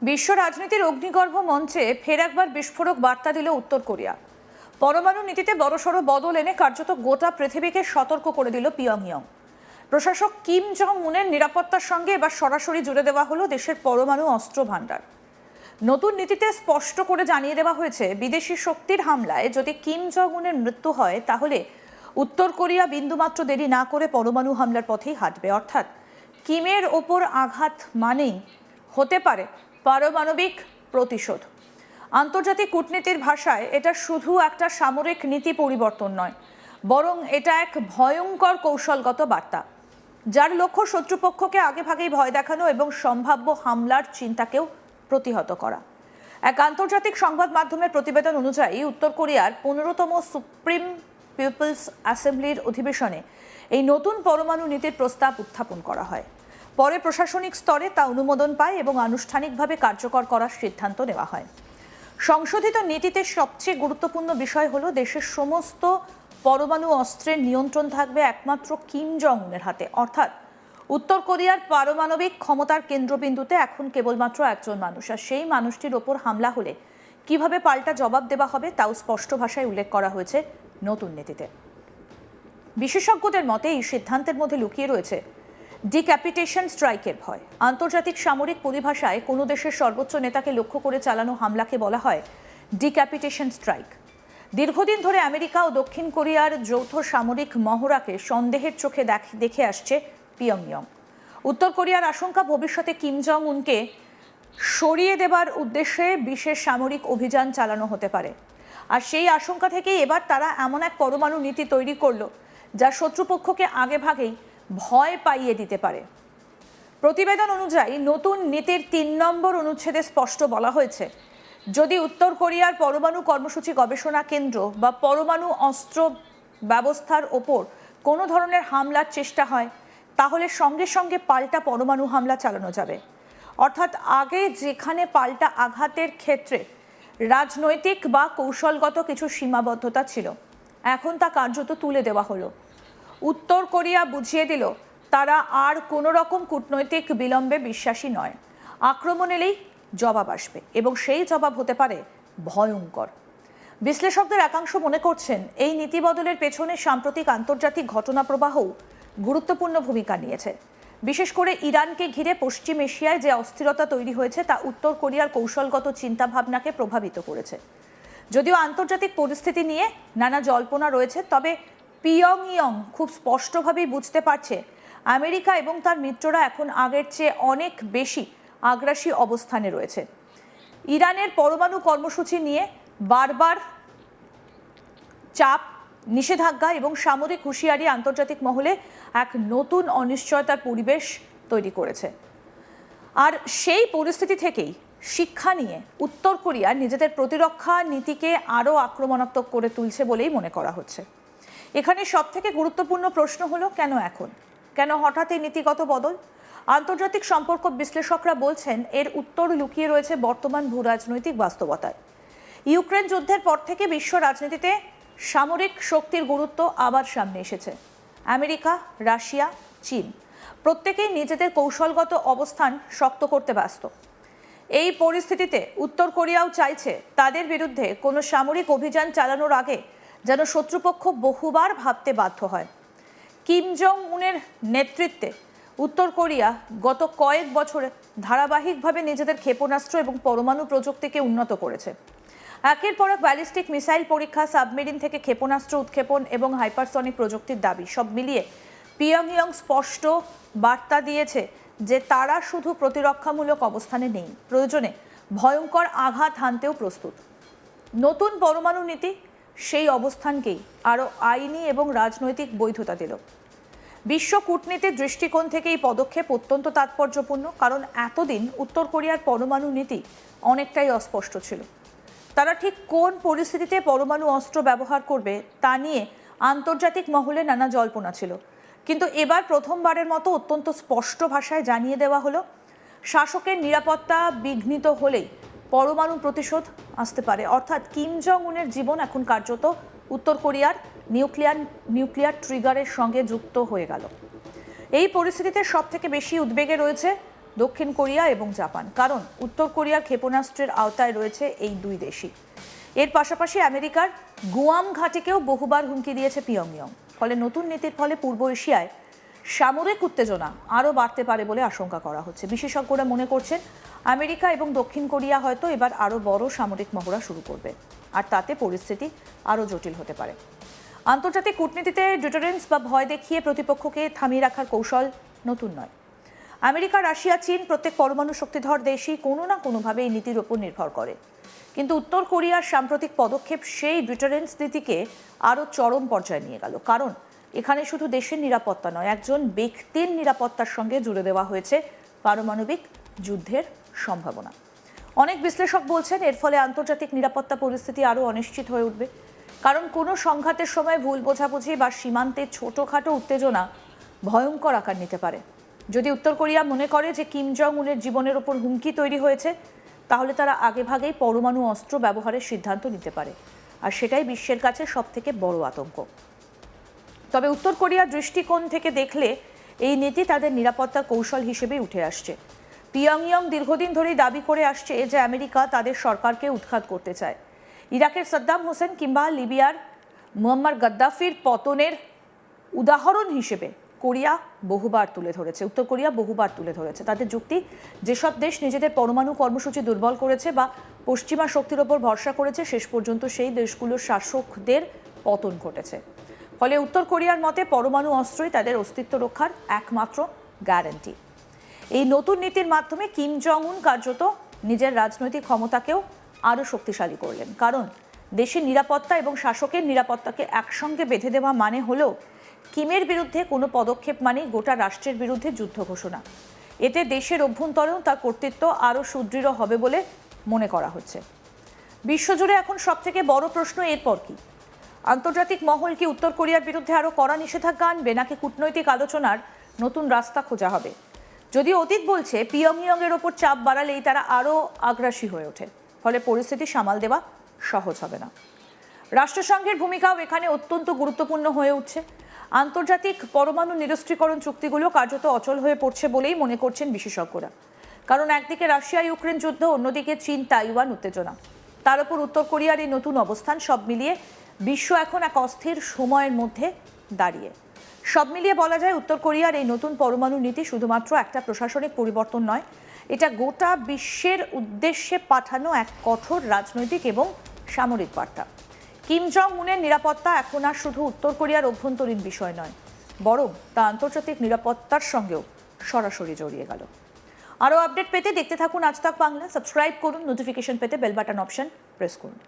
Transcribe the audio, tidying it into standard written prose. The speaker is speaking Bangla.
বিশ্ব রাজনীতির অগ্নিগর্ভ মঞ্চে ফের একবার বিস্ফোরক বার্তা দিল উত্তর কোরিয়া। পরমাণু নীতিতে বড়সড় বদল এনে কার্যত গোটা পৃথিবীকে সতর্ক করে দিল পিয়ংইয়ং। প্রশাসক কিম জং উনের নিরাপত্তার সঙ্গে এবার সরাসরি জুড়ে দেওয়া হলো দেশের পরমাণু অস্ত্র ভাণ্ডার। নতুন নীতিতে স্পষ্ট করে জানিয়ে দেওয়া হয়েছে, বিদেশি শক্তির হামলায় যদি কিম জং উনের মৃত্যু হয় তাহলে উত্তর কোরিয়া বিন্দুমাত্র দেরি না করে পরমাণু হামলার পথেই হাঁটবে। অর্থাৎ কিমের ওপর আঘাত মানেই হতে পারে পারমাণবিক প্রতিশোধ। আন্তর্জাতিক কূটনীতির ভাষায় এটা শুধু একটা সামরিক নীতি পরিবর্তন নয়, বরং এটা এক ভয়ঙ্কর কৌশলগত বার্তা, যার লক্ষ্য শত্রুপক্ষকে আগেভাগেই ভয় দেখানো এবং সম্ভাব্য হামলার চিন্তাকেও প্রতিহত করা। এক আন্তর্জাতিক সংবাদ মাধ্যমের প্রতিবেদন অনুযায়ী উত্তর কোরিয়ার 15তম সুপ্রিম পিপলস অ্যাসেম্বলির অধিবেশনে এই নতুন পরমাণু নীতির প্রস্তাব উত্থাপন করা হয়। পরে প্রশাসনিক স্তরে তা অনুমোদন পায় এবং আনুষ্ঠানিকভাবে কার্যকর করার সিদ্ধান্ত নেওয়া হয়। সংশোধিত নীতিতে সবচেয়ে গুরুত্বপূর্ণ বিষয় হলো দেশের সমস্ত পরমাণু অস্ত্রের নিয়ন্ত্রণ থাকবে একমাত্র কিম জং উনের হাতে। অর্থাৎ উত্তর কোরিয়ার পারমাণবিক ক্ষমতার কেন্দ্রবিন্দুতে এখন কেবলমাত্র একজন মানুষ, আর সেই মানুষটির ওপর হামলা হলে কিভাবে পাল্টা জবাব দেওয়া হবে তাও স্পষ্ট ভাষায় উল্লেখ করা হয়েছে নতুন নীতিতে। বিশেষজ্ঞদের মতে এই সিদ্ধান্তের মধ্যে লুকিয়ে রয়েছে ডিক্যাপিটেশন স্ট্রাইকের ভয়। আন্তর্জাতিক সামরিক পরিভাষায় কোনো দেশের সর্বোচ্চ নেতাকে লক্ষ্য করে চালানো হামলাকে বলা হয় ডিক্যাপিটেশন স্ট্রাইক। দীর্ঘদিন ধরে আমেরিকা ও দক্ষিণ কোরিয়ার যৌথ সামরিক মহড়াকে সন্দেহের চোখে দেখে আসছে পিয়ংইয়ং। উত্তর কোরিয়ার আশঙ্কা ভবিষ্যতে কিম জং উনকে সরিয়ে দেবার উদ্দেশ্যে বিশেষ সামরিক অভিযান চালানো হতে পারে। আর সেই আশঙ্কা থেকেই এবার তারা এমন এক পরমাণু নীতি তৈরি করলো যা শত্রুপক্ষকে আগেভাগেই ভয় পাইয়ে দিতে পারে। প্রতিবেদন অনুযায়ী নতুন নীতির 3 নম্বর অনুচ্ছেদে স্পষ্ট বলা হয়েছে, যদি উত্তর কোরিয়ার পরমাণু কর্মসূচি গবেষণা কেন্দ্র বা পরমাণু অস্ত্র ব্যবস্থার ওপর কোনো ধরনের হামলার চেষ্টা হয় তাহলে সঙ্গে সঙ্গে পাল্টা পরমাণু হামলা চালানো যাবে। অর্থাৎ আগে যেখানে পাল্টা আঘাতের ক্ষেত্রে রাজনৈতিক বা কৌশলগত কিছু সীমাবদ্ধতা ছিল, এখন তা কার্যত তুলে দেওয়া হলো। উত্তর কোরিয়া বুঝিয়ে দিল তারা আর কোনো রকম কূটনৈতিক বিলম্বে বিশ্বাসী নয়। আক্রমণ এলেই জবাব আসবে এবং সেই জবাব হতে পারে ভয়ঙ্কর। বিশ্লেষকদের একাংশ মনে করছেন এই নীতি বদলের পেছনে সাম্প্রতিক আন্তর্জাতিক ঘটনাপ্রবাহও গুরুত্বপূর্ণ ভূমিকা নিয়েছে। বিশেষ করে ইরানকে ঘিরে পশ্চিম এশিয়ায় যে অস্থিরতা তৈরি হয়েছে তা উত্তর কোরিয়ার কৌশলগত চিন্তাভাবনাকে প্রভাবিত করেছে। যদিও আন্তর্জাতিক পরিস্থিতি নিয়ে নানা জল্পনা রয়েছে, তবে পিয়ংইয়ং খুব স্পষ্টভাবেই বুঝতে পারছে আমেরিকা এবং তার মিত্ররা এখন আগের চেয়ে অনেক বেশি আগ্রাসী অবস্থানে রয়েছে। ইরানের পরমাণু কর্মসূচি নিয়ে বারবার চাপ, নিষেধাজ্ঞা এবং সামরিক হুঁশিয়ারি আন্তর্জাতিক মহলে এক নতুন অনিশ্চয়তার পরিবেশ তৈরি করেছে। আর সেই পরিস্থিতি থেকেই শিক্ষা নিয়ে উত্তর কোরিয়া নিজেদের প্রতিরক্ষা নীতিকে আরও আক্রমণাত্মক করে তুলছে বলেই মনে করা হচ্ছে। এখানে সবথেকে গুরুত্বপূর্ণ প্রশ্ন হলো, কেন হঠাৎ এই নীতিগত বদল? আন্তর্জাতিক সম্পর্ক বিশ্লেষকরা বলছেন এর উত্তর লুকিয়ে রয়েছে বর্তমান ভূরাজনৈতিক বাস্তবতায়। ইউক্রেন যুদ্ধের পর থেকে বিশ্ব রাজনীতিতে সামরিক শক্তির গুরুত্ব আবার সামনে এসেছে। আমেরিকা, রাশিয়া, চীন প্রত্যেকেই নিজেদের কৌশলগত অবস্থান শক্ত করতে ব্যস্ত। এই পরিস্থিতিতে উত্তর কোরিয়াও চাইছে তাদের বিরুদ্ধে কোনো সামরিক অভিযান চালানোর আগে যেন শত্রুপক্ষ বহুবার ভাবতে বাধ্য হয়। কিম জং উনের নেতৃত্বে উত্তর কোরিয়া গত কয়েক বছরে ধারাবাহিকভাবে নিজেদের ক্ষেপণাস্ত্র এবং পরমাণু প্রযুক্তিকে উন্নত করেছে। একের পর এক ব্যালিস্টিক মিসাইল পরীক্ষা, সাবমেরিন থেকে ক্ষেপণাস্ত্র উৎক্ষেপণ এবং হাইপারসনিক প্রযুক্তির দাবি, সব মিলিয়ে পিয়ংইয়ং স্পষ্ট বার্তা দিয়েছে যে তারা শুধু প্রতিরক্ষামূলক অবস্থানে নেই, প্রয়োজনে ভয়ঙ্কর আঘাত হানতেও প্রস্তুত। নতুন পরমাণু নীতি সেই অবস্থানকেই আরও আইনি এবং রাজনৈতিক বৈধতা দিল। বিশ্ব কূটনীতির দৃষ্টিকোণ থেকে এই পদক্ষেপ অত্যন্ত তাৎপর্যপূর্ণ, কারণ এতদিন উত্তর কোরিয়ার পরমাণু নীতি অনেকটাই অস্পষ্ট ছিল। তারা ঠিক কোন পরিস্থিতিতে পরমাণু অস্ত্র ব্যবহার করবে তা নিয়ে আন্তর্জাতিক মহলে নানা জল্পনা ছিল, কিন্তু এবার প্রথমবারের মতো অত্যন্ত স্পষ্ট ভাষায় জানিয়ে দেওয়া হলো শাসকের নিরাপত্তা বিঘ্নিত হলেই পরমাণু প্রতিশোধ আসতে পারে। অর্থাৎ কিম জং উনের জীবন এখন কার্যত উত্তর কোরিয়ার নিউক্লিয়ার ট্রিগারের সঙ্গে যুক্ত হয়ে গেল। এই পরিস্থিতিতে সবথেকে বেশি উদ্বেগে রয়েছে দক্ষিণ কোরিয়া এবং জাপান, কারণ উত্তর কোরিয়ার ক্ষেপণাস্ত্রের আওতায় রয়েছে এই দুই দেশই। এর পাশাপাশি আমেরিকার গুয়াম ঘাঁটিকেও বহুবার হুমকি দিয়েছে পিয়ংইয়ং। ফলে নতুন নীতির ফলে পূর্ব এশিয়ায় সামরিক উত্তেজনা আরও বাড়তে পারে বলে আশঙ্কা করা হচ্ছে। বিশেষজ্ঞরা মনে করছেন আমেরিকা এবং দক্ষিণ কোরিয়া হয়তো এবার আরও বড় সামরিক মহড়া শুরু করবে, আর তাতে পরিস্থিতি আরও জটিল হতে পারে। আন্তর্জাতিক কূটনীতিতে ডিটারেন্স বা ভয় দেখিয়ে প্রতিপক্ষকে থামিয়ে রাখার কৌশল নতুন নয়। আমেরিকা, রাশিয়া, চীন প্রত্যেক পরমাণু শক্তিধর দেশই কোনো না কোনোভাবে এই নীতির ওপর নির্ভর করে। কিন্তু উত্তর কোরিয়ার সাম্প্রতিক পদক্ষেপ সেই ডিটারেন্স নীতিকে আরও চরম পর্যায়ে নিয়ে গেল। কারণ এখানে শুধু দেশের নিরাপত্তা নয়, একজন ব্যক্তির নিরাপত্তার সঙ্গে জুড়ে দেওয়া হয়েছে পারমাণবিক যুদ্ধের সম্ভাবনা। অনেক বিশ্লেষক বলছেন এর ফলে আন্তর্জাতিক নিরাপত্তা পরিস্থিতি আরও অনিশ্চিত হয়ে উঠবে। কারণ কোনো সংঘাতের সময় ভুল বোঝাবুঝি বা সীমান্তে ছোটোখাটো উত্তেজনা ভয়ঙ্কর আকার নিতে পারে। যদি উত্তর কোরিয়া মনে করে যে কিম জং উনের জীবনের ওপর হুমকি তৈরি হয়েছে, তাহলে তারা আগেভাগেই পরমাণু অস্ত্র ব্যবহারের সিদ্ধান্ত নিতে পারে, আর সেটাই বিশ্বের কাছে সবথেকে বড় আতঙ্ক। তবে উত্তর কোরিয়ার দৃষ্টিকোণ থেকে দেখলে এই নীতি তাদের নিরাপত্তার কৌশল হিসেবেই উঠে আসছে। পিয়ংইয়ং দীর্ঘদিন ধরেই দাবি করে আসছে যে আমেরিকা তাদের সরকারকে উৎখাত করতে চায়। ইরাকের সাদ্দাম হোসেন কিংবা লিবিয়ার মুয়াম্মার গাদ্দাফির পতনের উদাহরণ হিসেবে কোরিয়া বহুবার তুলে ধরেছে, উত্তর কোরিয়া বহুবার তুলে ধরেছে। তাদের যুক্তি, যেসব দেশ নিজেদের পরমাণু কর্মসূচি দুর্বল করেছে বা পশ্চিমা শক্তির ওপর ভরসা করেছে, শেষ পর্যন্ত সেই দেশগুলোর শাসকদের পতন ঘটেছে। ফলে উত্তর কোরিয়ার মতে পরমাণু অস্ত্রই তাদের অস্তিত্ব রক্ষার একমাত্র গ্যারান্টি। এই নতুন নীতির মাধ্যমে কিম জং উন কার্যত নিজের রাজনৈতিক ক্ষমতাকেও আরও শক্তিশালী করলেন। কারণ দেশের নিরাপত্তা এবং শাসকের নিরাপত্তাকে একসঙ্গে বেঁধে দেওয়া মানে হলো কিমের বিরুদ্ধে কোনো পদক্ষেপ মানেই গোটা রাষ্ট্রের বিরুদ্ধে যুদ্ধ ঘোষণা। এতে দেশের অভ্যন্তরেও তার কর্তৃত্ব আরও সুদৃঢ় হবে বলে মনে করা হচ্ছে। বিশ্বজুড়ে এখন সবথেকে বড় প্রশ্ন এরপর কি? আন্তর্জাতিক মহল কি উত্তর কোরিয়ার বিরুদ্ধে আরও কড়া নিষেধাজ্ঞা আনবে, নাকি কূটনৈতিক আলোচনার নতুন রাস্তা খোঁজা হবে? যদি অতীত বলছে পিয়ংইয়ং এর ওপর চাপ বাড়ালেই তারা আরও আগ্রাসী হয়ে ওঠে, ফলে পরিস্থিতি সামাল দেওয়া সহজ হবে না। রাষ্ট্রসংঘের ভূমিকাও এখানে অত্যন্ত গুরুত্বপূর্ণ হয়ে উঠছে। আন্তর্জাতিক পরমাণু নিরস্ত্রীকরণ চুক্তিগুলো কার্যত অচল হয়ে পড়ছে বলেই মনে করছেন বিশেষজ্ঞরা। কারণ একদিকে রাশিয়া ইউক্রেন যুদ্ধ, অন্যদিকে চীন তাইওয়ান উত্তেজনা, তার উপর উত্তর কোরিয়ার এই নতুন অবস্থান, সব মিলিয়ে বিশ্ব এখন এক অস্থির সময়ের মধ্যে দাঁড়িয়ে। সব মিলিয়ে বলা যায় উত্তর কোরিয়ার এই নতুন পরমাণু নীতি শুধুমাত্র একটা প্রশাসনিক পরিবর্তন নয়, এটা গোটা বিশ্বের উদ্দেশ্যে পাঠানো এক কঠোর রাজনৈতিক এবং সামরিক বার্তা। কিম জং উনের নিরাপত্তা এখন আর শুধু উত্তর কোরিয়ার অভ্যন্তরীণ বিষয় নয়, বরং তা আন্তর্জাতিক নিরাপত্তার সঙ্গেও সরাসরি জড়িয়ে গেল। আরও আপডেট পেতে দেখতে থাকুন আজ তাক বাংলা। সাবস্ক্রাইব করুন, নোটিফিকেশন পেতে বেল বাটন অপশন প্রেস করুন।